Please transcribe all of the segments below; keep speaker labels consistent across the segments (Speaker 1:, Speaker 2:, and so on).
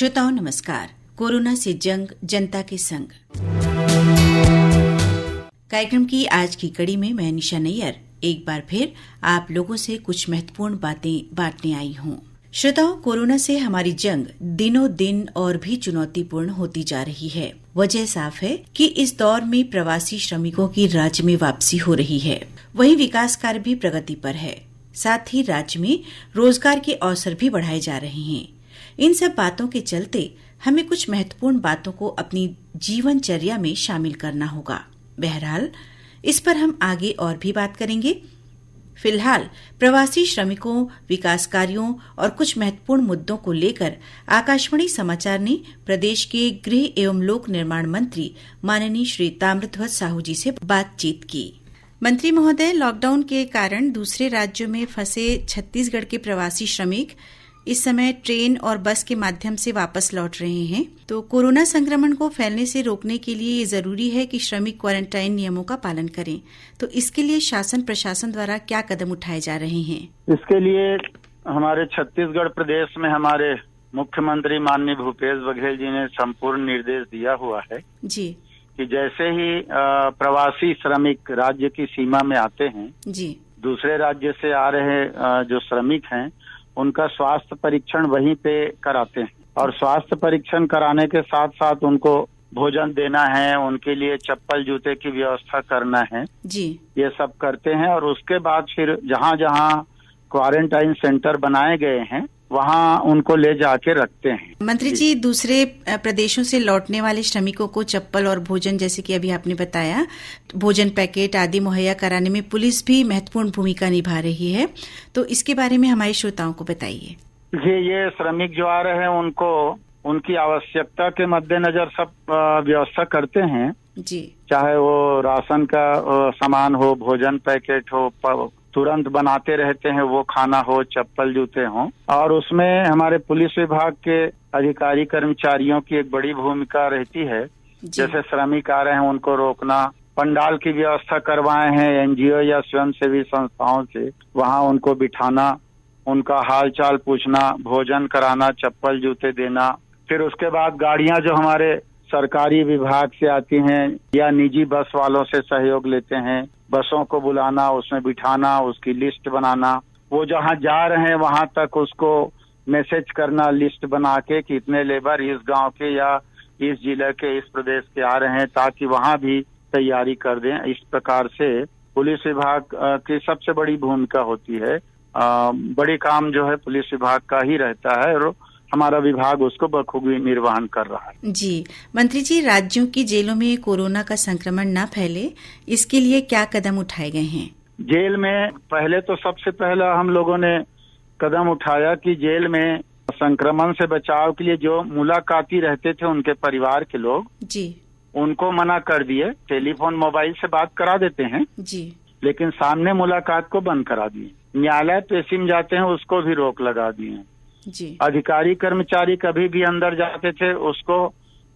Speaker 1: श्रोताओं नमस्कार। कोरोना से जंग, जनता के संग कार्यक्रम की आज की कड़ी में मैं निशा नैयर एक बार फिर आप लोगों से कुछ महत्वपूर्ण बातें बांटने आई हूँ। श्रोताओं, कोरोना से हमारी जंग दिनों दिन और भी चुनौतीपूर्ण होती जा रही है। वजह साफ है कि इस दौर में प्रवासी श्रमिकों की राज्य में वापसी हो रही है। वहीं विकास कार्य भी प्रगति पर है। साथ ही राज्य में रोजगार के अवसर भी बढ़ाए जा रहे हैं। इन सब बातों के चलते हमें कुछ महत्वपूर्ण बातों को अपनी जीवनचर्या में शामिल करना होगा। बहरहाल इस पर हम आगे और भी बात करेंगे। फिलहाल प्रवासी श्रमिकों, विकास कार्यों और कुछ महत्वपूर्ण मुद्दों को लेकर आकाशवाणी समाचार ने प्रदेश के गृह एवं लोक निर्माण मंत्री माननीय श्री ताम्रध्वज साहू जी से बातचीत की। मंत्री महोदय, लॉकडाउन के कारण दूसरे राज्यों में फंसे छत्तीसगढ़ के प्रवासी श्रमिक इस समय ट्रेन और बस के माध्यम से वापस लौट रहे हैं। तो कोरोना संक्रमण को फैलने से रोकने के लिए ये जरूरी है कि श्रमिक क्वारंटाइन नियमों का पालन करें। तो इसके लिए शासन प्रशासन द्वारा क्या कदम उठाए जा रहे हैं?
Speaker 2: इसके लिए हमारे छत्तीसगढ़ प्रदेश में हमारे मुख्यमंत्री माननीय भूपेश बघेल जी ने संपूर्ण निर्देश दिया हुआ है
Speaker 1: जी
Speaker 2: कि जैसे ही प्रवासी श्रमिक राज्य की सीमा में आते हैं
Speaker 1: जी,
Speaker 2: दूसरे राज्य से आ रहे जो श्रमिक हैं उनका स्वास्थ्य परीक्षण वहीं पे कराते हैं और स्वास्थ्य परीक्षण कराने के साथ साथ उनको भोजन देना है, उनके लिए चप्पल जूते की व्यवस्था करना है
Speaker 1: जी।
Speaker 2: ये सब करते हैं और उसके बाद फिर जहाँ जहाँ क्वारंटाइन सेंटर बनाए गए हैं वहाँ उनको ले जाके रखते हैं।
Speaker 1: मंत्री जी, दूसरे प्रदेशों से लौटने वाले श्रमिकों को चप्पल और भोजन, जैसे कि अभी आपने बताया, भोजन पैकेट आदि मुहैया कराने में पुलिस भी महत्वपूर्ण भूमिका निभा रही है। तो इसके बारे में हमारे श्रोताओं को बताइए। जी,
Speaker 2: ये श्रमिक जो आ रहे हैं उनको उनकी आवश्यकता के मद्देनजर सब व्यवस्था करते हैं
Speaker 1: जी,
Speaker 2: चाहे वो राशन का सामान हो, भोजन पैकेट हो, तुरंत बनाते रहते हैं वो खाना हो, चप्पल जूते हों। और उसमें हमारे पुलिस विभाग के अधिकारी कर्मचारियों की एक बड़ी भूमिका रहती है। जैसे श्रमिक आ रहे हैं उनको रोकना, पंडाल की व्यवस्था करवाए हैं एनजीओ या स्वयंसेवी संस्थाओं से, वहाँ उनको बिठाना, उनका हाल चाल पूछना, भोजन कराना, चप्पल जूते देना। फिर उसके बाद गाड़ियां जो हमारे सरकारी विभाग से आती हैं या निजी बस वालों से सहयोग लेते हैं, बसों को बुलाना, उसमें बिठाना, उसकी लिस्ट बनाना, वो जहाँ जा रहे हैं वहां तक उसको मैसेज करना लिस्ट बना के कि इतने लेबर इस गांव के या इस जिले के, इस प्रदेश के आ रहे हैं, ताकि वहां भी तैयारी कर दें। इस प्रकार से पुलिस विभाग की सबसे बड़ी भूमिका होती है। बड़ी काम जो है पुलिस विभाग का ही रहता है और हमारा विभाग उसको बखूबी निर्वहन कर रहा है। जी
Speaker 1: मंत्री जी, राज्यों की जेलों में कोरोना का संक्रमण न फैले, इसके लिए क्या कदम उठाए गए हैं?
Speaker 2: जेल में पहले तो सबसे पहला हम लोगों ने कदम उठाया कि जेल में संक्रमण से बचाव के लिए जो मुलाकाती रहते थे उनके परिवार के लोग
Speaker 1: जी,
Speaker 2: उनको मना कर दिए। टेलीफोन मोबाइल से बात करा देते हैं
Speaker 1: जी,
Speaker 2: लेकिन सामने मुलाकात को बंद करा दिए। न्यायालय पेशी में जाते हैं उसको भी रोक लगा दिए
Speaker 1: जी।
Speaker 2: अधिकारी कर्मचारी कभी भी अंदर जाते थे उसको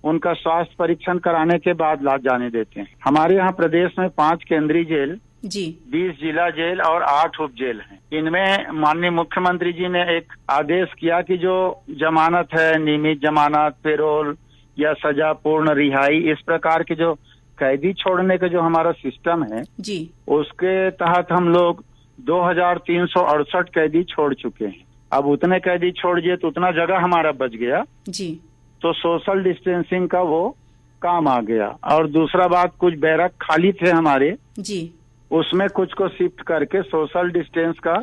Speaker 2: उनका स्वास्थ्य परीक्षण कराने के बाद ला जाने देते हैं। हमारे यहाँ प्रदेश में 5 केंद्रीय जेल
Speaker 1: जी,
Speaker 2: 20 जिला जेल और 8 उप जेल हैं। इनमें माननीय मुख्यमंत्री जी ने एक आदेश किया कि जो जमानत है, नियमित जमानत, पेरोल या सजा पूर्ण रिहाई, इस प्रकार के जो कैदी छोड़ने का जो हमारा सिस्टम है
Speaker 1: जी,
Speaker 2: उसके तहत हम लोग 2368 कैदी छोड़ चुके हैं। अब उतने कैदी छोड़ दिए तो उतना जगह हमारा बच गया
Speaker 1: जी,
Speaker 2: तो सोशल डिस्टेंसिंग का वो काम आ गया। और दूसरा बात, कुछ बैरक खाली थे हमारे
Speaker 1: जी,
Speaker 2: उसमें कुछ को शिफ्ट करके सोशल डिस्टेंस का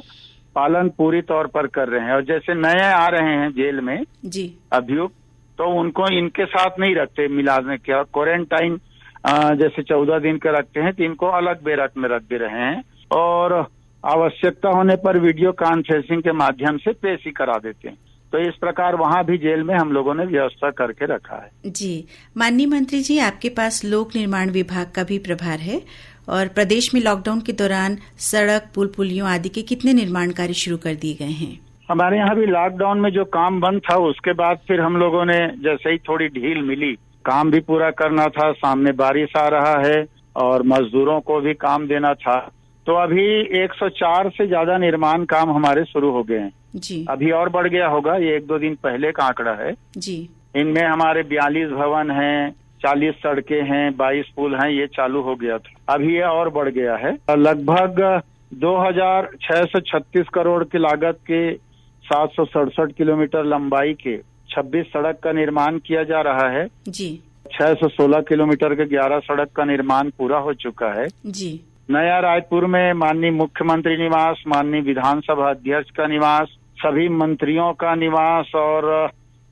Speaker 2: पालन पूरी तौर पर कर रहे हैं। और जैसे नए आ रहे हैं जेल में
Speaker 1: जी,
Speaker 2: अभियुक्त, तो उनको इनके साथ नहीं रखते मिलाने के, क्वारंटाइन जैसे 14 दिन का रखते हैं तो इनको अलग बैरक में रख दे रहे हैं और आवश्यकता होने पर वीडियो कॉन्फ्रेंसिंग के माध्यम से पेशी करा देते हैं। तो इस प्रकार वहाँ भी जेल में हम लोगों ने व्यवस्था करके रखा है।
Speaker 1: जी, माननीय मंत्री जी, आपके पास लोक निर्माण विभाग का भी प्रभार है और प्रदेश में लॉकडाउन के दौरान सड़क, पुल, पुलियों आदि के कितने निर्माण कार्य शुरू कर दिए गए हैं?
Speaker 2: हमारे यहाँ भी लॉकडाउन में जो काम बंद था उसके बाद फिर हम लोगों ने जैसे ही थोड़ी ढील मिली, काम भी पूरा करना था, सामने बारिश आ रहा है और मजदूरों को भी काम देना था, तो अभी 104 से ज्यादा निर्माण काम हमारे शुरू हो गए हैं।
Speaker 1: जी
Speaker 2: अभी और बढ़ गया होगा, ये 1-2 दिन पहले का आंकड़ा है।
Speaker 1: जी
Speaker 2: इनमें हमारे 42 भवन हैं, 40 सड़कें हैं, 22 पुल हैं, ये चालू हो गया था। अभी ये और बढ़ गया है। लगभग 2636 करोड़ की लागत के 767 किलोमीटर लंबाई के 26 सड़क का निर्माण किया जा रहा है।
Speaker 1: जी
Speaker 2: 616 किलोमीटर के 11 सड़क का निर्माण पूरा हो चुका है।
Speaker 1: जी
Speaker 2: नया रायपुर में माननीय मुख्यमंत्री निवास, माननीय विधानसभा अध्यक्ष का निवास, सभी मंत्रियों का निवास और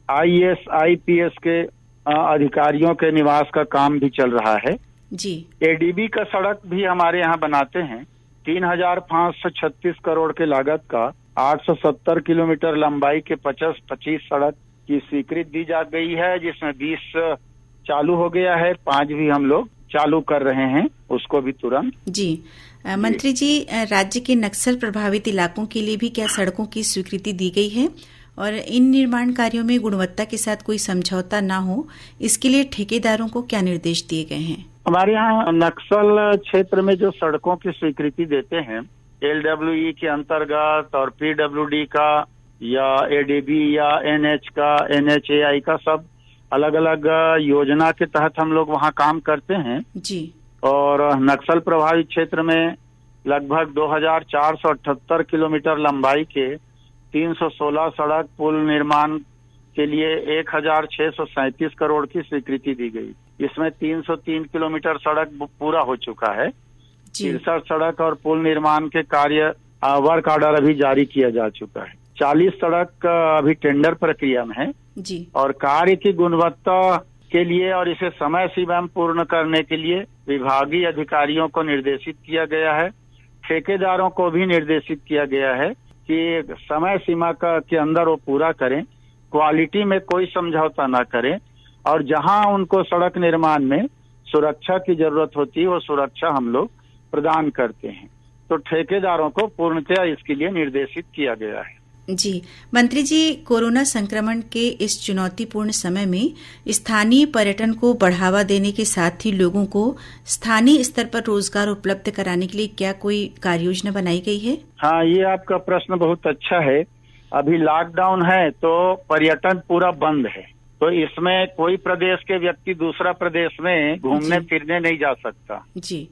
Speaker 2: IAS IPS के अधिकारियों के निवास का काम भी चल रहा है।
Speaker 1: जी
Speaker 2: ADB का सड़क भी हमारे यहाँ बनाते हैं। 3536 करोड़ के लागत का 870 किलोमीटर लंबाई के 25 सड़क की स्वीकृति दी जा गई है, जिसमें 20 चालू हो गया है, 5 भी हम लोग चालू कर रहे हैं उसको भी तुरंत।
Speaker 1: जी मंत्री जी, राज्य के नक्सल प्रभावित इलाकों के लिए भी क्या सड़कों की स्वीकृति दी गई है? और इन निर्माण कार्यों में गुणवत्ता के साथ कोई समझौता ना हो, इसके लिए ठेकेदारों को क्या निर्देश दिए गए हैं?
Speaker 2: हमारे यहाँ नक्सल क्षेत्र में जो सड़कों की स्वीकृति देते हैं, LWE के अंतर्गत और PWD का या ADB या NH का, NHAI का, सब अलग अलग योजना के तहत हम लोग वहाँ काम करते हैं।
Speaker 1: जी
Speaker 2: और नक्सल प्रभावित क्षेत्र में लगभग 2478 किलोमीटर लंबाई के 316 सड़क पुल निर्माण के लिए 1637 करोड़ की स्वीकृति दी गई। इसमें 303 किलोमीटर सड़क पूरा हो चुका है। 63 सड़क और पुल निर्माण के कार्य वर्क ऑर्डर अभी जारी किया जा चुका है। 40 सड़क अभी टेंडर प्रक्रिया में है
Speaker 1: जी।
Speaker 2: और कार्य की गुणवत्ता के लिए और इसे समय सीमा में पूर्ण करने के लिए विभागीय अधिकारियों को निर्देशित किया गया है। ठेकेदारों को भी निर्देशित किया गया है कि समय सीमा के अंदर वो पूरा करें, क्वालिटी में कोई समझौता ना करें, और जहां उनको सड़क निर्माण में सुरक्षा की जरूरत होती है वो सुरक्षा हम लोग प्रदान करते हैं। तो ठेकेदारों को पूर्णतया इसके लिए निर्देशित किया गया है।
Speaker 1: जी मंत्री जी, कोरोना संक्रमण के इस चुनौतीपूर्ण समय में स्थानीय पर्यटन को बढ़ावा देने के साथ ही लोगों को स्थानीय स्तर पर रोजगार उपलब्ध कराने के लिए क्या कोई कार्ययोजना बनाई गई है?
Speaker 2: हाँ, ये आपका प्रश्न बहुत अच्छा है। अभी लॉकडाउन है तो पर्यटन पूरा बंद है, तो इसमें कोई प्रदेश के व्यक्ति दूसरा प्रदेश में घूमने फिरने नहीं जा सकता
Speaker 1: जी।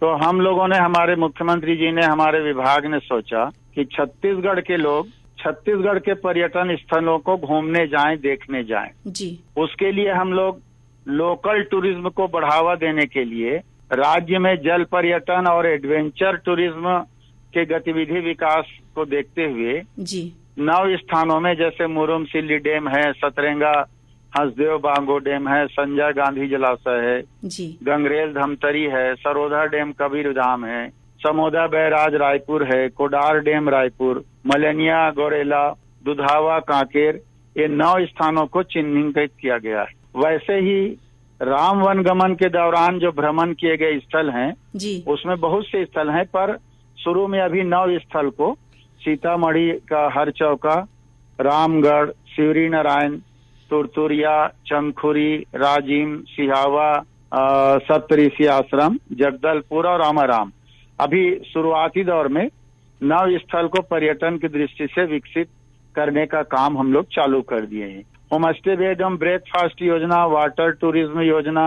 Speaker 2: तो हम लोगों ने, हमारे मुख्यमंत्री जी ने, हमारे विभाग ने सोचा कि छत्तीसगढ़ के लोग छत्तीसगढ़ के पर्यटन स्थलों को घूमने जाएं, देखने जाएं।
Speaker 1: जी।
Speaker 2: उसके लिए हम लोग लोकल टूरिज्म को बढ़ावा देने के लिए राज्य में जल पर्यटन और एडवेंचर टूरिज्म के गतिविधि विकास को देखते हुए
Speaker 1: जी
Speaker 2: 9 स्थानों में, जैसे मुरुम सिल्ली डैम है, सतरेंगा हंसदेव बांगो डैम है, संजय गांधी जलाशय है
Speaker 1: जी,
Speaker 2: गंगरेल धमतरी है, सरोधा डैम कबीरधाम है, समोदा बैराज रायपुर है, कोडार डैम रायपुर, मलेनिया गोरेला, दुधावा कांकेर, ये 9 स्थानों को चिन्हित किया गया है। वैसे ही राम वनगमन के दौरान जो भ्रमण किए गए स्थल हैं
Speaker 1: जी,
Speaker 2: उसमें बहुत से स्थल हैं, पर शुरू में अभी 9 स्थल को सीतामढ़ी का हरचौका, रामगढ़, शिवरी नारायण, तुरतुरिया, चंदखुरी, राजिम, सिहावा, सप्तऋषि आश्रम, जगदलपुर और अमराम अभी शुरुआती दौर में 9 स्थल को पर्यटन की दृष्टि से विकसित करने का काम हम लोग चालू कर दिए हैं। होम स्टे बेड एवं ब्रेकफास्ट योजना, वाटर टूरिज्म योजना,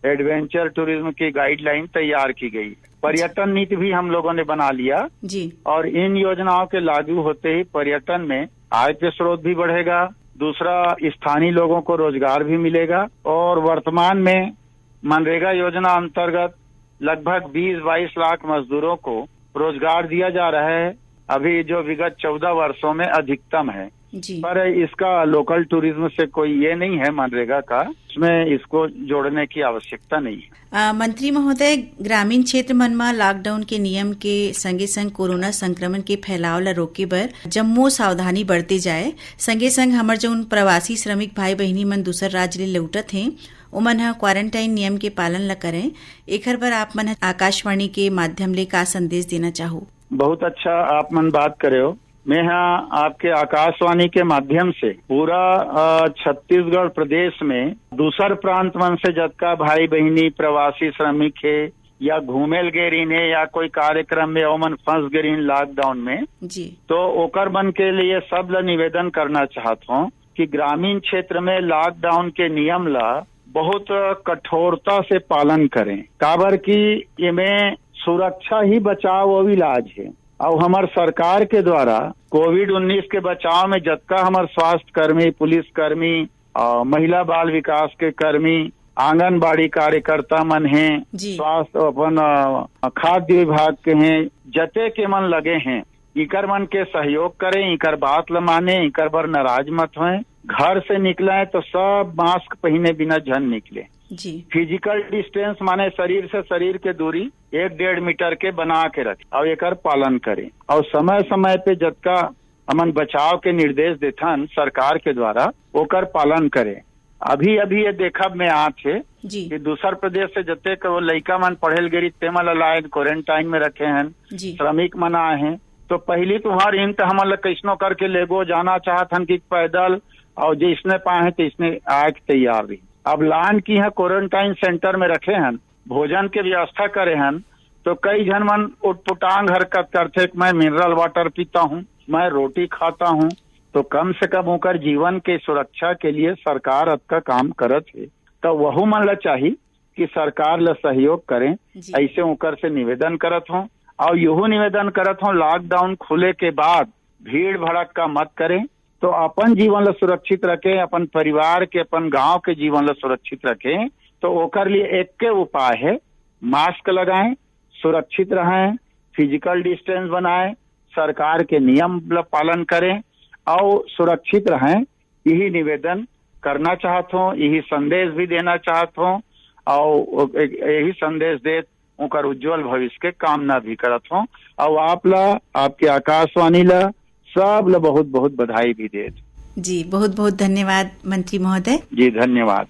Speaker 2: एडवेंचर टूरिज्म की गाइडलाइन तैयार की गई। पर्यटन नीति भी हम लोगों ने बना लिया
Speaker 1: जी।
Speaker 2: और इन योजनाओं के लागू होते ही पर्यटन में आय के स्रोत भी बढ़ेगा, दूसरा स्थानीय लोगों को रोजगार भी मिलेगा। और वर्तमान में मनरेगा योजना अंतर्गत लगभग 20-22 लाख मजदूरों को रोजगार दिया जा रहा है, अभी जो विगत 14 वर्षों में अधिकतम है
Speaker 1: जी।
Speaker 2: पर इसका लोकल टूरिज्म से कोई ये नहीं है मनरेगा का, इसमें इसको जोड़ने की आवश्यकता नहीं है।
Speaker 1: मंत्री महोदय, ग्रामीण क्षेत्र मन में लॉकडाउन के नियम के संगे संग कोरोना संक्रमण के फैलाव ला रोके बर जम्मो सावधानी बरते जाए, संगे संग हमर जो प्रवासी श्रमिक भाई बहिनी मन दूसर राज्य ले लौटत हैं ओमन ह क्वारंटाइन नियम के पालन ला करें। एकर बर आप मन आकाशवाणी के माध्यम ले का संदेश देना चाहो?
Speaker 2: बहुत अच्छा आप मन बात करे हो। मैं यहाँ आपके आकाशवाणी के माध्यम से पूरा छत्तीसगढ़ प्रदेश में दूसर प्रांत मन से जतका भाई बहिनी प्रवासी श्रमिक है या घूमेल गेरिन है या कोई कार्यक्रम में ओमन फंस गेरिन लॉकडाउन में
Speaker 1: जी।
Speaker 2: तो ओकर बन के लिए सब ला निवेदन करना चाहत हूँ कि ग्रामीण क्षेत्र में लॉकडाउन के नियम ला बहुत कठोरता से पालन करें, काबर की इमें सुरक्षा ही बचाव और इलाज है। और हमार सरकार के द्वारा कोविड-19 के बचाव में जतका हमार स्वास्थ्य कर्मी, पुलिस कर्मी, महिला बाल विकास के कर्मी, आंगनबाड़ी कार्यकर्ता मन हैं, स्वास्थ्य अपन खाद्य विभाग के हैं, जते के मन लगे हैं, इकर मन के सहयोग करें, इकर बात ल माने, इकर बर नाराज मत होए। घर से निकले तो सब मास्क पहने बिना झन निकले
Speaker 1: जी।
Speaker 2: फिजिकल डिस्टेंस माने शरीर से शरीर के दूरी 1-1.5 मीटर के बना के रखें और एकर पालन करें। और समय समय पे जतका हमन बचाव के निर्देश देथन सरकार के द्वारा ओकर पालन करें। अभी ये देखब में आत है कि दूसर प्रदेश से जते के वो लइका मन पढ़ेल गिरी तेमल लाए क्वारंटाइन में रखे हैं, श्रमिक मन आए हैं, तो पहली तुहार इन तो हमन कैसनो करके लेगो जाना चाहत हन कि पैदल, और जिसने पाए हैं तो इसने आए तैयार रही। अब लान की है क्वारंटाइन सेंटर में रखे हैं, भोजन के व्यवस्था करे हैं, तो कई जन मन उटपुटांग हरकत करते, मैं मिनरल वाटर पीता हूँ, मैं रोटी खाता हूँ, तो कम से कम होकर जीवन के सुरक्षा के लिए सरकार अब का काम करत है, तो वहु मन ला चाहिए कि सरकार ला सहयोग करें। ऐसे होकर से निवेदन करत हूँ। और यहू निवेदन करत हूँ लॉकडाउन खुले के बाद भीड़ भड़क मत करें, तो अपन जीवन ला सुरक्षित रखें, अपन परिवार के, अपन गांव के जीवन ला सुरक्षित रखें। तो ओकर लिए एक के उपाय है, मास्क लगाएं, सुरक्षित रहें, फिजिकल डिस्टेंस बनाएं, सरकार के नियम पालन करें और सुरक्षित रहें। यही निवेदन करना चाहता हूँ, यही संदेश भी देना चाहता हूँ और यही संदेश दे उनकर उज्जवल भविष्य के कामना भी करत हूँ। और आप ला, आपके आकाशवाणी ला, सब ला बहुत बहुत बधाई भी दे
Speaker 1: जी। बहुत बहुत धन्यवाद मंत्री महोदय
Speaker 2: जी। धन्यवाद।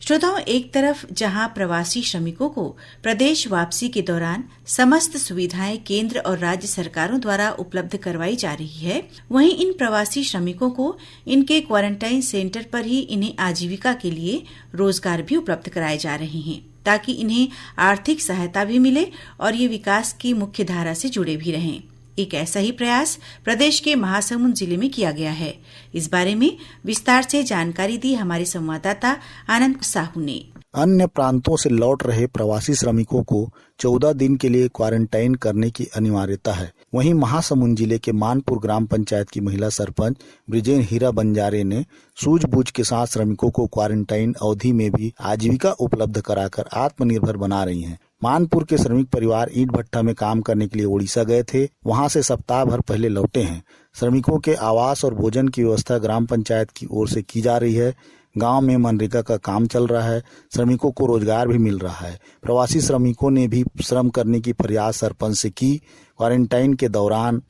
Speaker 1: श्रोताओं, एक तरफ जहां प्रवासी श्रमिकों को प्रदेश वापसी के दौरान समस्त सुविधाएं केंद्र और राज्य सरकारों द्वारा उपलब्ध करवाई जा रही है, वहीं इन प्रवासी श्रमिकों को इनके क्वारंटाइन सेंटर पर ही इन्हें आजीविका के लिए रोजगार भी उपलब्ध कराए जा रहे हैं, ताकि इन्हें आर्थिक सहायता भी मिले और ये विकास की मुख्य धारा से जुड़े भी रहें। एक ऐसा ही प्रयास प्रदेश के महासमुंद जिले में किया गया है। इस बारे में विस्तार से जानकारी दी हमारे संवाददाता आनंद साहू ने।
Speaker 3: अन्य प्रांतों से लौट रहे प्रवासी श्रमिकों को 14 दिन के लिए क्वारंटाइन करने की अनिवार्यता है। वहीं महासमुंद जिले के मानपुर ग्राम पंचायत की महिला सरपंच ब्रिजेन हीरा बंजारे ने सूझबूझ के साथ श्रमिकों को क्वारंटाइन अवधि में भी आजीविका उपलब्ध कराकर आत्मनिर्भर बना रही हैं। मानपुर के श्रमिक परिवार ईंट भट्टा में काम करने के लिए ओडिशा गए थे, वहां से सप्ताह भर पहले लौटे हैं। श्रमिकों के आवास और भोजन की व्यवस्था ग्राम पंचायत की ओर से की जा रही है। गांव में मनरेगा का काम चल रहा है, श्रमिकों को रोजगार भी मिल रहा है। प्रवासी श्रमिकों ने भी श्रम करने की प्रयास सरपंच से की। क्वारंटाइन के दौरान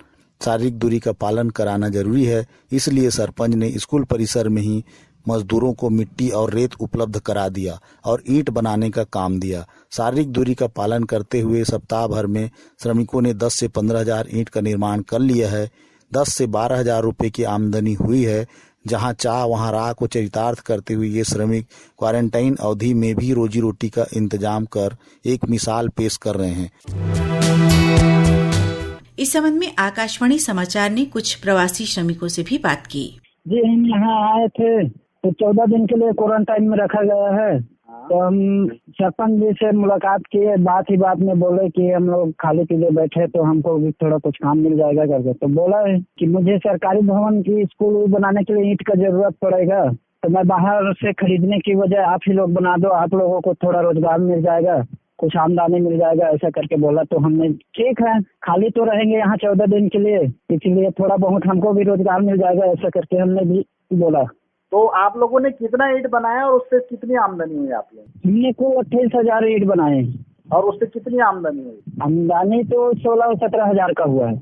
Speaker 3: शारीरिक दूरी का पालन कराना जरूरी है, इसलिए सरपंच ने स्कूल परिसर में ही मजदूरों को मिट्टी और रेत उपलब्ध करा दिया और ईंट बनाने का काम दिया। शारीरिक दूरी का पालन करते हुए सप्ताह भर में श्रमिकों ने 10 से 15 हजार ईंट का निर्माण कर लिया है। 10 से 12 हजार रुपए की आमदनी हुई है। जहां चाह वहां राह को चरितार्थ करते हुए ये श्रमिक क्वारंटाइन अवधि में भी रोजी रोटी का इंतजाम कर एक मिसाल पेश कर रहे हैं।
Speaker 1: इस संबंध में आकाशवाणी समाचार ने कुछ प्रवासी श्रमिकों से भी बात की।
Speaker 4: जी, हम यहाँ आए थे तो 14 दिन के लिए क्वारंटाइन में रखा गया है, तो हम सरपंच जी से मुलाकात किए, बात ही बात में बोले कि हम लोग खाली पीले बैठे तो हमको भी थोड़ा कुछ काम मिल जाएगा करके। तो बोला है कि मुझे सरकारी भवन की स्कूल बनाने के लिए ईंट का जरूरत पड़ेगा, तो मैं बाहर से खरीदने की वजह आप ही लोग बना दो, आप लोगों को थोड़ा रोजगार मिल जाएगा, कुछ आमदनी मिल जाएगा, ऐसा करके बोला। तो हमने ठीक है, खाली तो रहेंगे यहाँ 14 दिन के लिए, इसलिए थोड़ा बहुत हमको भी रोजगार मिल जाएगा, ऐसा करके हमने भी बोला।
Speaker 5: तो आप लोगों ने कितना ईंट बनाया और उससे कितनी आमदनी हुई आप लोग?
Speaker 4: हमने कुल 28,000 ईंट बनाए।
Speaker 5: और उससे कितनी आमदनी हुई?
Speaker 4: आमदनी तो 16-17 हजार का हुआ है।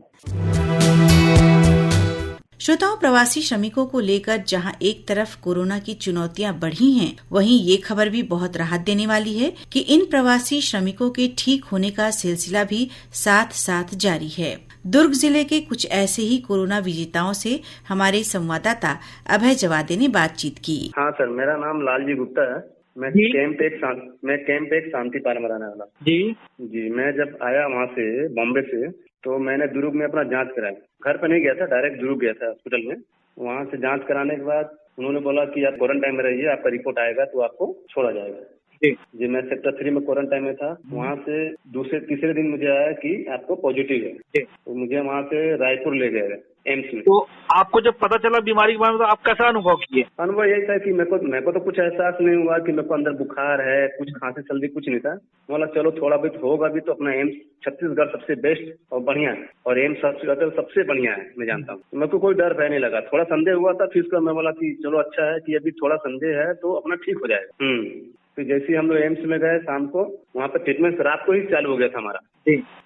Speaker 1: श्रोताओं, प्रवासी श्रमिकों को लेकर जहां एक तरफ कोरोना की चुनौतियां बढ़ी हैं, वहीं ये खबर भी बहुत राहत देने वाली है कि इन प्रवासी श्रमिकों के ठीक होने का सिलसिला भी साथ साथ जारी है। दुर्ग जिले के कुछ ऐसे ही कोरोना विजेताओं से हमारे संवाददाता अभय जवादे ने बातचीत की।
Speaker 6: हाँ सर, मेरा नाम लालजी गुप्ता है मैं
Speaker 7: जी।
Speaker 6: कैंप एक शांति पार में रहने वाला।
Speaker 7: जी।
Speaker 6: मैं जब आया वहाँ से बॉम्बे से, तो मैंने दुर्ग में अपना जांच कराया। घर पे नहीं गया था, डायरेक्ट दुर्ग गया था हॉस्पिटल में। वहाँ से जांच कराने के बाद उन्होंने बोला कि आप क्वारंटाइन में रहिए, आपका रिपोर्ट आएगा तो आपको छोड़ा जाएगा। जी, मैं सेक्टर 3 में क्वारंटाइन में था। वहाँ से तीसरे दिन मुझे आया कि आपको पॉजिटिव है, तो मुझे वहाँ से रायपुर ले गए एम्स में।
Speaker 7: तो आपको जब पता चला बीमारी के बारे में, तो आप कैसा अनुभव किए?
Speaker 6: अनुभव यही था कि मेरे को तो कुछ एहसास नहीं हुआ कि मेरे को अंदर बुखार है, कुछ खांसी सर्दी कुछ नहीं था। बोला चलो थोड़ा बहुत होगा भी, तो अपना एम्स छत्तीसगढ़ सबसे बेस्ट और बढ़िया है, और एम्स सबसे बढ़िया है, मैं जानता हूँ। मेरे को कोई डर भय नहीं लगा। थोड़ा संदेह हुआ था, फिर उसका मैं बोला कि चलो अच्छा है कि अभी थोड़ा संदेह है तो अपना ठीक हो जाएगा। फिर जैसे ही हम लोग एम्स में गए शाम को, वहाँ पे ट्रीटमेंट रात को ही चालू हो गया था हमारा।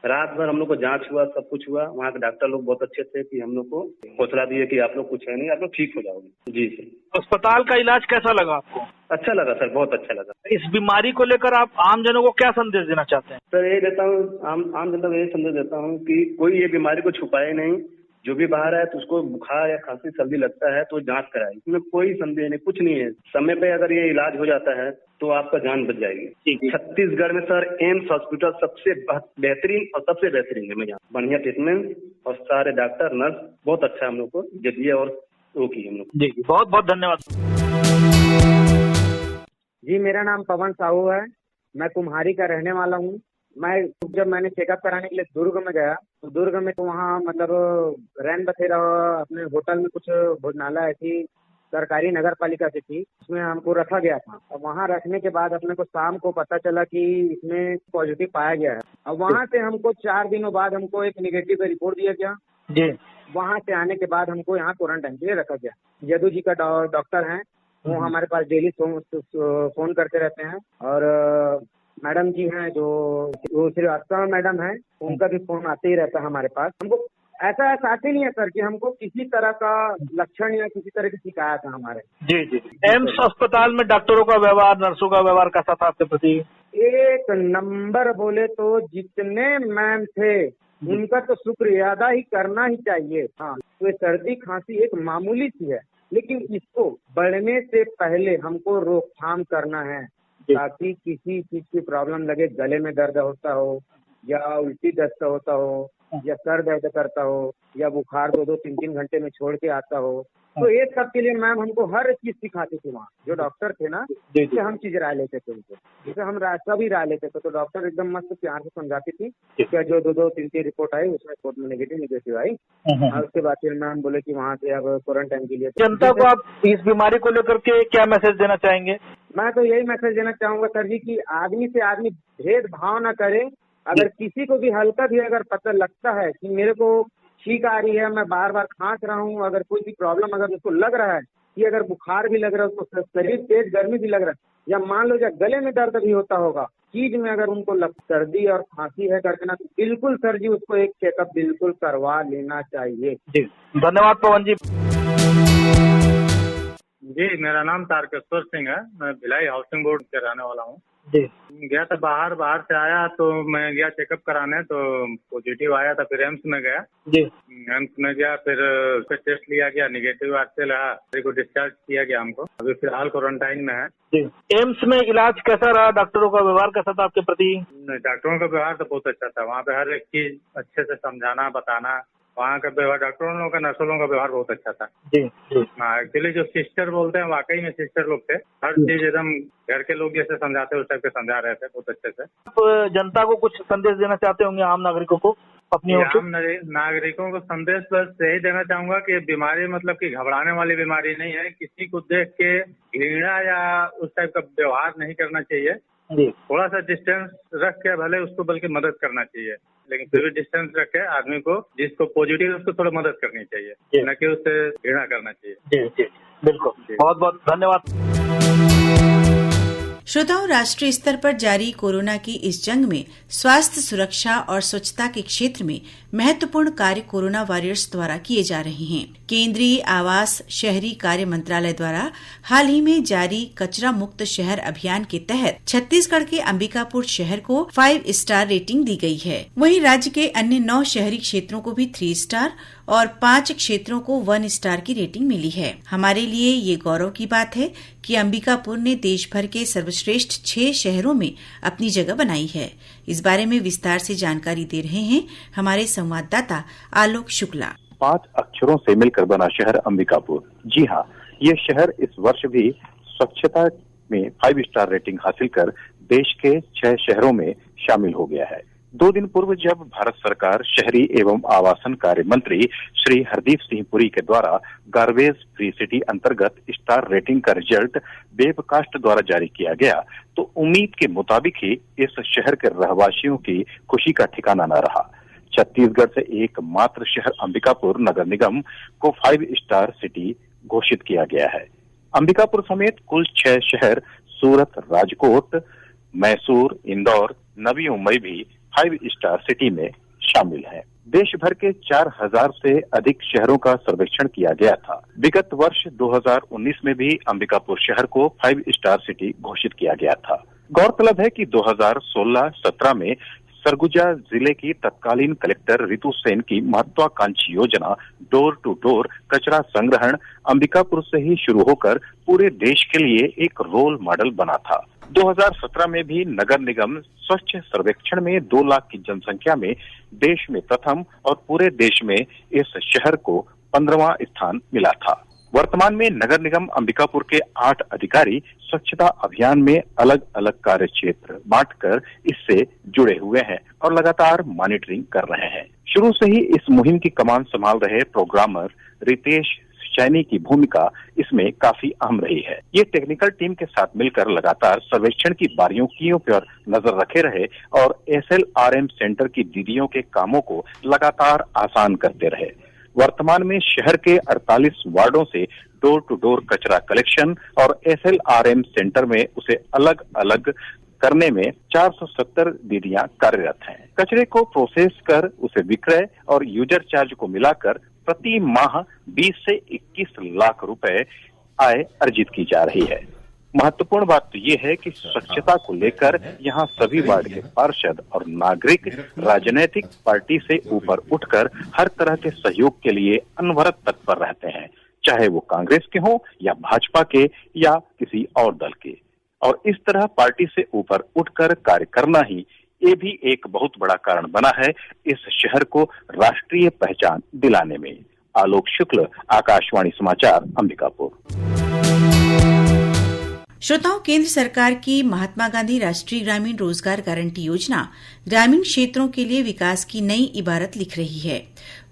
Speaker 6: रात भर हम लोग को जांच हुआ, सब कुछ हुआ। वहाँ के डॉक्टर लोग बहुत अच्छे थे कि हम लोग को हौसला दिए कि आप लोग कुछ है नहीं, आप लोग ठीक हो जाओगे। जी सर।
Speaker 7: अस्पताल का इलाज कैसा लगा आपको?
Speaker 6: अच्छा लगा सर, बहुत अच्छा लगा।
Speaker 7: इस बीमारी को लेकर आप आम जनों को क्या संदेश देना चाहते हैं?
Speaker 6: सर यही देता हूँ, आम जनता को यही संदेश देता हूँ कि कोई ये बीमारी को छुपाए नहीं। जो भी बाहर है तो उसको बुखार या खांसी सर्दी लगता है तो जांच कराए, इसमें कोई संदेह नहीं, कुछ नहीं है। समय पे अगर ये इलाज हो जाता है तो आपका जान बच जाएगी। छत्तीसगढ़ में सर एम्स हॉस्पिटल सबसे बेहतरीन और सबसे बेहतरीन है। मैं यहाँ बढ़िया ट्रीटमेंट और सारे डॉक्टर नर्स बहुत अच्छा हम लोग को जो दिए और वो की हम लोग।
Speaker 7: जी, बहुत बहुत धन्यवाद।
Speaker 8: जी, मेरा नाम पवन साहू है। मैं कुम्हारी का रहने वाला हूँ। जब मैंने चेकअप कराने के लिए दुर्ग में गया, तो दुर्ग में तो वहाँ मतलब रैन बसेरा अपने होटल में कुछ भोजनालय ऐसी सरकारी नगर पालिका से थी, उसमें हमको रखा गया था। और वहाँ रखने के बाद अपने को शाम को पता चला कि इसमें पॉजिटिव पाया गया है। और वहाँ से हमको 4 दिनों बाद हमको एक निगेटिव रिपोर्ट दिया गया।
Speaker 7: जी।
Speaker 8: वहाँ से आने के बाद हमको यहाँ क्वारंटाइन के लिए रखा गया। यदु जी का डॉक्टर हैं, वो हमारे पास डेली फोन करते रहते हैं। और मैडम जी हैं जो श्रीवास्तव मैडम हैं, उनका भी फोन आते ही रहता है हमारे पास। हमको ऐसा एहसास ही नहीं है सर कि हमको किसी तरह का लक्षण या किसी तरह की शिकायत है हमारे।
Speaker 7: जी। एम्स अस्पताल में डॉक्टरों का व्यवहार, नर्सों का व्यवहार कैसा था आपके प्रति?
Speaker 8: एक नंबर। बोले तो जितने मैम थे उनका तो शुक्रिया अदा ही करना ही चाहिए। हाँ, तो सर्दी खांसी एक मामूली सी है, लेकिन इसको बढ़ने से पहले हमको रोकथाम करना है, ताकि किसी चीज की प्रॉब्लम लगे, गले में दर्द होता हो या उल्टी दस्त होता हो या सर दर्द करता हो या बुखार 2-3 घंटे में छोड़ के आता हो, तो ये सब के लिए मैम हमको हर चीज सिखाती थी। वहाँ जो डॉक्टर थे ना, जिससे हम चीज राय लेते थे उनको, जिसे हम सभी राय लेते थे, तो डॉक्टर एकदम मस्त प्यार से समझाती थी। क्या जो 2-3 रिपोर्ट आई, उसमें रिपोर्ट में नेगेटिव आई। और उसके बाद फिर मैम बोले कि वहाँ से अब क्वारंटाइन के लिए।
Speaker 7: जनता को आप इस बीमारी को लेकर के क्या मैसेज देना चाहेंगे?
Speaker 8: मैं तो यही मैसेज देना चाहूंगा सर जी कि आदमी से आदमी भेदभाव न करे। अगर किसी को भी हल्का भी अगर पता लगता है कि मेरे को छींक आ रही है, मैं बार बार खांस रहा हूँ, अगर कोई भी प्रॉब्लम अगर उसको लग रहा है कि अगर बुखार भी लग रहा है, उसको शरीर तेज गर्मी भी लग रहा है, या मान लो जब गले में दर्द भी होता होगा, चीज में अगर उनको सर्दी और खांसी है करके ना, तो बिल्कुल सर जी उसको एक चेकअप बिल्कुल करवा लेना चाहिए।
Speaker 7: जी, धन्यवाद पवन जी।
Speaker 9: जी, मेरा नाम तारकेश्वर सिंह है। मैं भिलाई हाउसिंग बोर्ड के रहने वाला हूँ।
Speaker 7: जी।
Speaker 9: गया था बाहर से आया तो मैं गया चेकअप कराने, तो पॉजिटिव आया था। फिर एम्स में गया।
Speaker 7: जी।
Speaker 9: एम्स में गया, फिर टेस्ट लिया गया, निगेटिव आते रहा, फिर को डिस्चार्ज किया गया हमको। अभी फिलहाल क्वारंटाइन में है।
Speaker 7: जी। एम्स में इलाज कैसा रहा? डॉक्टरों का व्यवहार कैसा था आपके प्रति?
Speaker 9: डॉक्टरों का व्यवहार तो बहुत अच्छा था। वहाँ पे हर एक चीज अच्छे से समझाना बताना, वहाँ का व्यवहार, डॉक्टरों लोगों का, नर्सों का व्यवहार बहुत अच्छा था।
Speaker 7: जी।
Speaker 9: हाँ, एक्चुअली जो सिस्टर बोलते हैं वाकई में सिस्टर लोग थे। हर चीज एकदम घर के लोग जैसे समझाते हैं उस टाइप के समझा रहे थे, बहुत अच्छे से।
Speaker 7: आप जनता को कुछ संदेश देना चाहते होंगे, आम नागरिकों को अपनी ओर से?
Speaker 9: आम नागरिकों को संदेश बस यही देना चाहूंगा कि बीमारी मतलब कि घबराने वाली बीमारी नहीं है। किसी को देख के घृणा या उस टाइप का व्यवहार नहीं करना चाहिए। थोड़ा सा डिस्टेंस रख के भले उसको बल्कि मदद करना चाहिए, लेकिन फिर भी डिस्टेंस रख के आदमी को, जिसको पॉजिटिव है उसको थोड़ा मदद करनी चाहिए, न कि उससे घृणा करना चाहिए।
Speaker 7: जी, बिल्कुल। बहुत बहुत धन्यवाद।
Speaker 1: श्रोताओं, राष्ट्रीय स्तर पर जारी कोरोना की इस जंग में स्वास्थ्य सुरक्षा और स्वच्छता के क्षेत्र में महत्वपूर्ण कार्य कोरोना वॉरियर्स द्वारा किए जा रहे हैं। केंद्रीय आवास शहरी कार्य मंत्रालय द्वारा हाल ही में जारी कचरा मुक्त शहर अभियान के तहत छत्तीसगढ़ के अंबिकापुर शहर को 5 स्टार रेटिंग दी गई है। वहीं राज्य के अन्य 9 शहरी क्षेत्रों को भी 3 स्टार और 5 क्षेत्रों को 1 स्टार की रेटिंग मिली है। हमारे लिए ये गौरव की बात है कि अंबिकापुर ने देश भर के सर्वश्रेष्ठ 6 शहरों में अपनी जगह बनाई है। इस बारे में विस्तार से जानकारी दे रहे हैं हमारे संवाददाता आलोक शुक्ला।
Speaker 10: 5 अक्षरों से मिलकर बना शहर अंबिकापुर। जी हाँ, ये शहर इस वर्ष भी स्वच्छता में 5 स्टार रेटिंग हासिल कर देश के 6 शहरों में शामिल हो गया है। 2 दिन पूर्व जब भारत सरकार शहरी एवं आवासन कार्य मंत्री श्री हरदीप सिंह पुरी के द्वारा गार्बेज फ्री सिटी अंतर्गत स्टार रेटिंग का रिजल्ट वेबकास्ट द्वारा जारी किया गया तो उम्मीद के मुताबिक ही इस शहर के रहवासियों की खुशी का ठिकाना न रहा। छत्तीसगढ़ से एकमात्र शहर अंबिकापुर नगर निगम को 5 स्टार सिटी घोषित किया गया है। अंबिकापुर समेत कुल 6 शहर सूरत, राजकोट, मैसूर, इंदौर, नवी मुंबई भी 5 स्टार सिटी में शामिल है। देश भर के 4000 से अधिक शहरों का सर्वेक्षण किया गया था। विगत वर्ष 2019 में भी अंबिकापुर शहर को 5 स्टार सिटी घोषित किया गया था। गौरतलब है कि 2016-17 में सरगुजा जिले की तत्कालीन कलेक्टर रितु सेन की महत्वाकांक्षी योजना डोर टू डोर कचरा संग्रहण अंबिकापुर से ही शुरू होकर पूरे देश के लिए एक रोल मॉडल बना था। 2017 में भी नगर निगम स्वच्छ सर्वेक्षण में 2 लाख की जनसंख्या में देश में प्रथम और पूरे देश में इस शहर को 15वां स्थान मिला था। वर्तमान में नगर निगम अंबिकापुर के 8 अधिकारी स्वच्छता अभियान में अलग अलग कार्य क्षेत्र बांटकर इससे जुड़े हुए हैं और लगातार मॉनिटरिंग कर रहे हैं। शुरू से ही इस मुहिम की कमान संभाल रहे प्रोग्रामर रितेश सैनी की भूमिका इसमें काफी अहम रही है। ये टेक्निकल टीम के साथ मिलकर लगातार सर्वेक्षण की बारीकियों पर नजर रखे रहे और SLRM सेंटर की दीदियों के कामों को लगातार आसान करते रहे। वर्तमान में शहर के 48 वार्डों से डोर टू डोर कचरा कलेक्शन और SLRM सेंटर में उसे अलग अलग करने में 470 दीदियां कार्यरत हैं। कचरे को प्रोसेस कर उसे विक्रय और यूजर चार्ज को मिलाकर प्रति माह 20 से 21 लाख रुपए आय अर्जित की जा रही है। महत्वपूर्ण बात तो ये है कि स्वच्छता को लेकर यहाँ सभी वार्ड के पार्षद और नागरिक राजनीतिक पार्टी से ऊपर उठकर हर तरह के सहयोग के लिए अनवरत तत्पर रहते हैं, चाहे वो कांग्रेस के हों या भाजपा के या किसी और दल के। और इस तरह पार्टी से ऊपर उठकर कार्य करना ही ये भी एक बहुत बड़ा कारण बना है इस शहर को राष्ट्रीय पहचान दिलाने में। आलोक शुक्ल, आकाशवाणी समाचार, अंबिकापुर।
Speaker 1: श्रोताओं, केंद्र सरकार की महात्मा गांधी राष्ट्रीय ग्रामीण रोजगार गारंटी योजना ग्रामीण क्षेत्रों के लिए विकास की नई इबारत लिख रही है।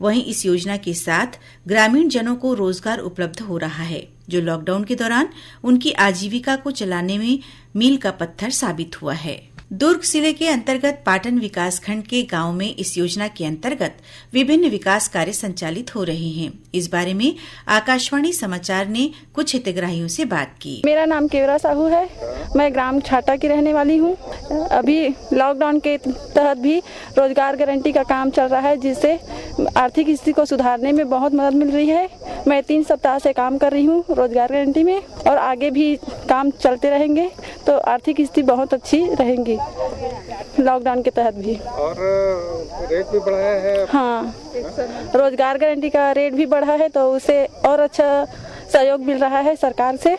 Speaker 1: वहीं इस योजना के साथ ग्रामीण जनों को रोजगार उपलब्ध हो रहा है, जो लॉकडाउन के दौरान उनकी आजीविका को चलाने में मील का पत्थर साबित हुआ है। दुर्ग जिले के अंतर्गत पाटन विकासखंड के गांव में इस योजना के अंतर्गत विभिन्न विकास कार्य संचालित हो रहे हैं। इस बारे में आकाशवाणी समाचार ने कुछ हितग्राहियों से बात की।
Speaker 11: मेरा नाम केवरा साहू है, मैं ग्राम छाटा की रहने वाली हूँ। अभी लॉकडाउन के तहत भी रोजगार गारंटी का काम चल रहा है, जिससे आर्थिक स्थिति को सुधारने में बहुत मदद मिल रही है। मैं 3 सप्ताह से काम कर रही हूँ रोजगार गारंटी में और आगे भी काम चलते रहेंगे तो आर्थिक स्थिति बहुत अच्छी रहेंगी लॉकडाउन के तहत भी।
Speaker 12: और रेट भी बढ़ाया है?
Speaker 11: हाँ, रोजगार गारंटी का रेट भी बढ़ा है तो उसे और अच्छा सहयोग मिल रहा है सरकार से।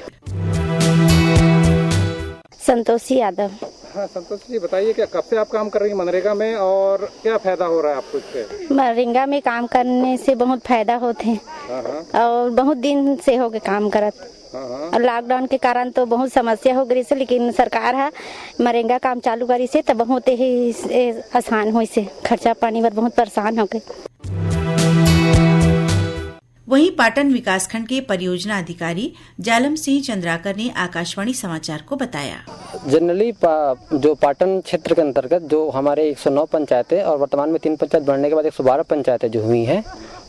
Speaker 13: संतोषी यादव।
Speaker 12: हाँ संतोषी जी, बताइए क्या कब से आप काम कर रही हैं मनरेगा में और क्या फायदा हो रहा है आपको इससे?
Speaker 13: मनरेगा में काम करने से बहुत फायदा होते हैं और बहुत दिन से हो गए काम करत। लॉकडाउन के कारण तो बहुत समस्या हो गई से, लेकिन सरकार है मनरेगा काम चालू करी से तब बहुत ही आसान हुई से खर्चा पानी पर बहुत परेशान हो गए।
Speaker 1: वहीं पाटन विकासखंड के परियोजना अधिकारी जालम सिंह चंद्राकर ने आकाशवाणी समाचार को बताया।
Speaker 14: जनरली जो पाटन क्षेत्र के अंतर्गत जो हमारे 109 पंचायतें और वर्तमान में 3 पंचायत बढ़ने के बाद 112 पंचायतें जो हुई हैं,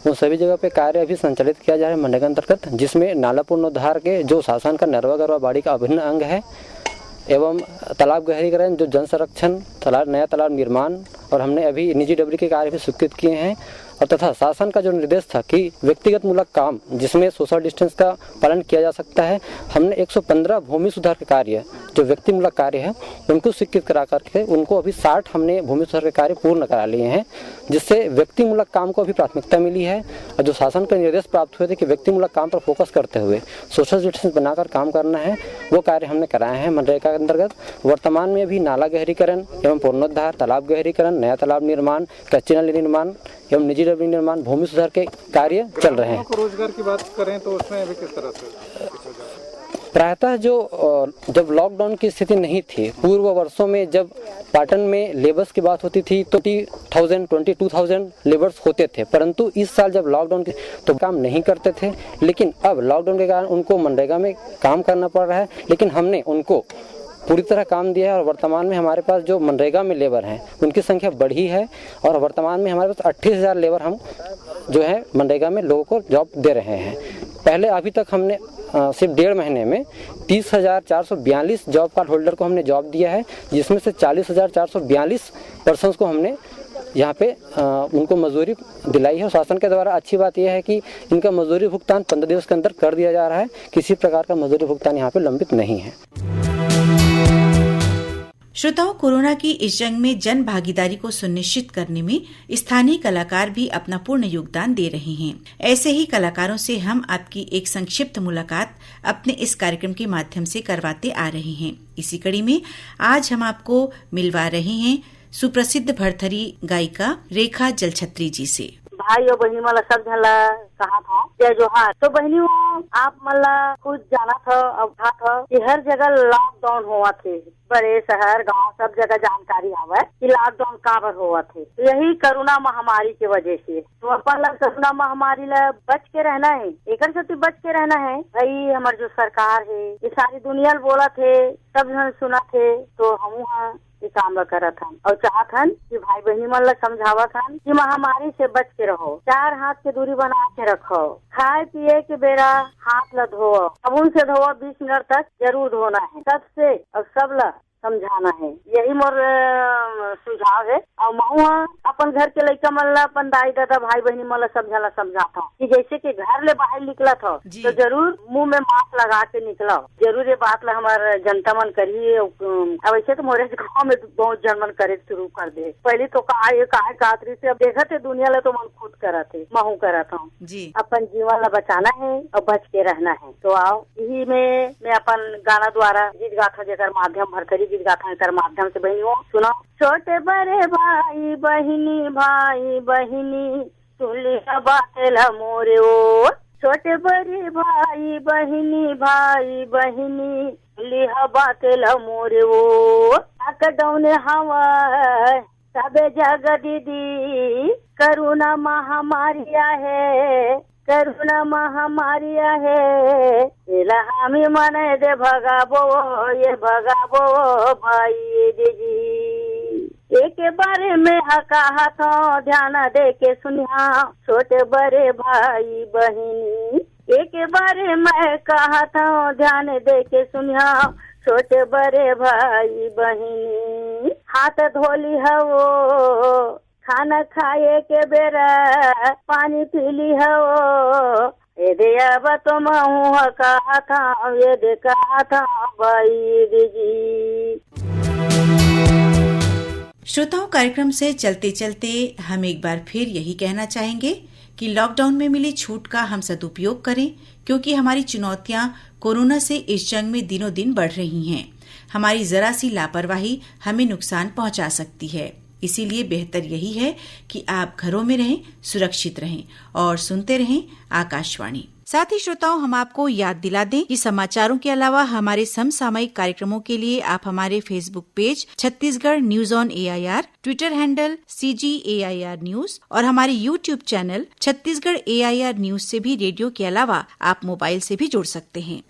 Speaker 14: वो सभी जगह पे कार्य अभी संचालित किया जा रहा है मनरेगा अंतर्गत, जिसमें नाला पुनरुद्धार के जो शासन का नरवा गरवा बाड़ी का अभिन्न अंग है एवं तालाब गहरीकरण, जो जन संरक्षण, नया तालाब निर्माण और हमने अभी निजी डबरी के कार्य भी स्वीकृत किए हैं। और तथा शासन का जो निर्देश था कि व्यक्तिगत मूलक काम जिसमें सोशल डिस्टेंस का पालन किया जा सकता है, हमने 115 भूमि सुधार के कार्य जो व्यक्ति मूलक कार्य है उनको स्वीकृत करा करके उनको अभी 60 हमने भूमि सुधार के कार्य पूर्ण करा लिए हैं, जिससे व्यक्ति मूलक काम को अभी प्राथमिकता मिली है। और जो शासन के निर्देश प्राप्त हुए थे कि व्यक्ति मूलक काम पर फोकस करते हुए सोशल डिस्टेंस बनाकर काम करना है, वो कार्य हमने कराए हैं मनरेगा के अंतर्गत। वर्तमान में भी नाला गहरीकरण एवं पूर्णोद्धार, तालाब गहरीकरण, नया तालाब निर्माण, कच्ची नाली निर्माण एवं निजी डबरी निर्माण, भूमि सुधार के कार्य चल रहे हैं।
Speaker 12: रोजगार की बात करें तो उसमें अभी किस तरह से
Speaker 14: प्रायतः जब लॉकडाउन की स्थिति नहीं थी, पूर्व वर्षों में जब पाटन में लेबर्स की बात होती थी तो 22,000 लेबर्स होते थे, परंतु इस साल जब लॉकडाउन के तो काम नहीं करते थे। लेकिन अब लॉकडाउन के कारण उनको मनरेगा में काम करना पड़ रहा है, लेकिन हमने उनको पूरी तरह काम दिया है। और वर्तमान में हमारे पास जो मनरेगा में लेबर हैं उनकी संख्या बढ़ी है और वर्तमान में हमारे पास 28,000 लेबर हम जो है मनरेगा में लोगों को जॉब दे रहे हैं। पहले अभी तक हमने सिर्फ 1.5 महीने में 30,442 जॉब कार्ड होल्डर को हमने जॉब दिया है, जिसमें से 40,442 पर्सन्स को हमने यहाँ पे उनको मजदूरी दिलाई है। शासन के द्वारा अच्छी बात यह है कि इनका मजदूरी भुगतान 15 दिवस के अंदर कर दिया जा रहा है। किसी प्रकार का मजदूरी भुगतान यहाँ पे लंबित नहीं है।
Speaker 1: श्रोताओं, कोरोना की इस जंग में जन भागीदारी को सुनिश्चित करने में स्थानीय कलाकार भी अपना पूर्ण योगदान दे रहे हैं। ऐसे ही कलाकारों से हम आपकी एक संक्षिप्त मुलाकात अपने इस कार्यक्रम के माध्यम से करवाते आ रहे हैं। इसी कड़ी में आज हम आपको मिलवा रहे हैं सुप्रसिद्ध भरथरी गायिका रेखा जलछत्री जी से।
Speaker 15: भाई और बहनी मला सब झला कहा था जय जोहार। तो बहनी आप मला कुछ जाना था अब था कि हर जगह लॉकडाउन हुआ थे, बड़े शहर गांव सब जगह जानकारी आवे कि लॉकडाउन काबर हुआ थे। तो यही कोरोना महामारी की वजह से तो अपन लोग कोरोना महामारी ला बच के रहना है, एक से बच के रहना है। भाई हमारे जो सरकार है ये सारी दुनिया बोला थे, सब जन सुना थे, तो हम ये काम करा था और चाहत हन कि भाई बहनी मन ला समझावत हन कि महामारी से बच के रहो, 4 हाथ की दूरी बना के रखो, खाए पिए के बेरा हाथ ला धो, साबुन से धो, 20 मिनट तक जरूर धोना है सबसे और सब ला समझाना है। यही मोर सुझाव है। और महुआ अपन घर के लड़का मन ला अपन दाई दादा भाई बहनी मन ला समझाता कि जैसे कि घर ले बाहर निकला था तो जरूर मुंह में मास्क लगा के निकला, जरूर ये बात ला हमारे जनता मन करिए। अब ऐसे तो मोरे गाँव में बहुत जन मन करे शुरू कर दे, पहले तो कहा कातरी से, अब देखा थे दुनिया ला तो मन खुद करा थे, महू करा था। अपन जीवन ला बचाना है और बच के रहना है। तो आओ यही में मैं अपन गाना द्वारा गीत गाथा जेकर माध्यम भरथरी गीत गाथा कर माध्यम से बहनियों सुनो। छोटे बड़े भाई बहिनी सुलिया बातेल मोरे ओ, छोटे बड़े भाई बहिनी सुलिया बातेल मोरे ओ, लॉकडाउन हवा सबे जगह दीदी कोरोना महामारी है, कोरोना महामारी है, हमी मने दे भगाबो ये भगाबो भाई दीदी। एक बारे में कहा था ध्यान दे के सुनिया, छोटे बड़े भाई बहिनी, एक बारे में कहा था ध्यान दे के सुनिया, छोटे बड़े भाई बहिनी। हाथ धोली हो, खाना खाए के बेरा पानी पीली हो, ये दे अब तो महू कहा था, ये दे कहा था भाई जी।
Speaker 1: श्रोताओं, कार्यक्रम से चलते चलते हम एक बार फिर यही कहना चाहेंगे कि लॉकडाउन में मिली छूट का हम सदुपयोग करें, क्योंकि हमारी चुनौतियां कोरोना से इस जंग में दिनों दिन बढ़ रही हैं। हमारी जरा सी लापरवाही हमें नुकसान पहुंचा सकती है। इसीलिए बेहतर यही है कि आप घरों में रहें, सुरक्षित रहें और सुनते रहें आकाशवाणी। साथ ही श्रोताओं, हम आपको याद दिला दें कि समाचारों के अलावा हमारे समसामयिक कार्यक्रमों के लिए आप हमारे Facebook page Chhattisgarh news on AIR, Twitter handle CGAIR news और हमारे YouTube channel Chhattisgarh AIR news से भी रेडियो के अलावा आप मोबाइल से भी जुड़ सकते हैं।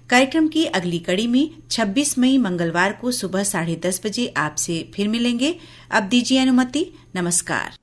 Speaker 1: कार्यक्रम की अगली कड़ी में 26 मई मंगलवार को सुबह 10:30 बजे आपसे फिर मिलेंगे। अब दीजिए अनुमति। नमस्कार।